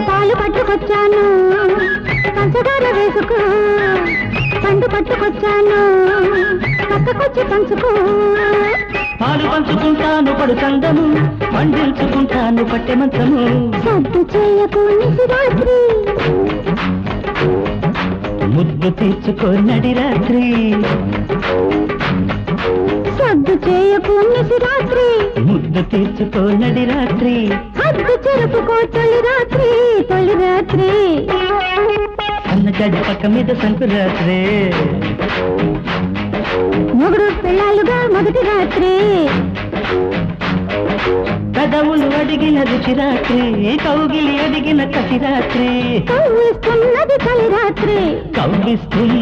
పాలు పట్టుకొచ్చాను పంచదార వేసుకో, పండు పట్టుకొచ్చాను పక్కకొచ్చి పంచుకో. పాలు పంచుకుంటాను పడు సందము, పండించుకుంటాను పట్టె మంచము. సద్దు చేయకు నిశిరాత్రి, ముద్దు తీర్చుకో నడి రాత్రి. సద్దు చేయకు నిశిరాత్రి, ముద్దు తీర్చుకో నడి రాత్రి. హద్దు చెరుపుకో తొలి రాత్రి, తొలి రాత్రి. అన్నగడ్డ పక్క మీద సంకురాత్రి, మొగుడు పిల్లలుగా మొదటి రాత్రి. పెదవులు అడిగిన రుచి రాత్రి, కౌగిలి అడిగిన కసి రాత్రి. కవ్విస్తున్నది తొలి రాత్రి, కవ్విస్తున్నది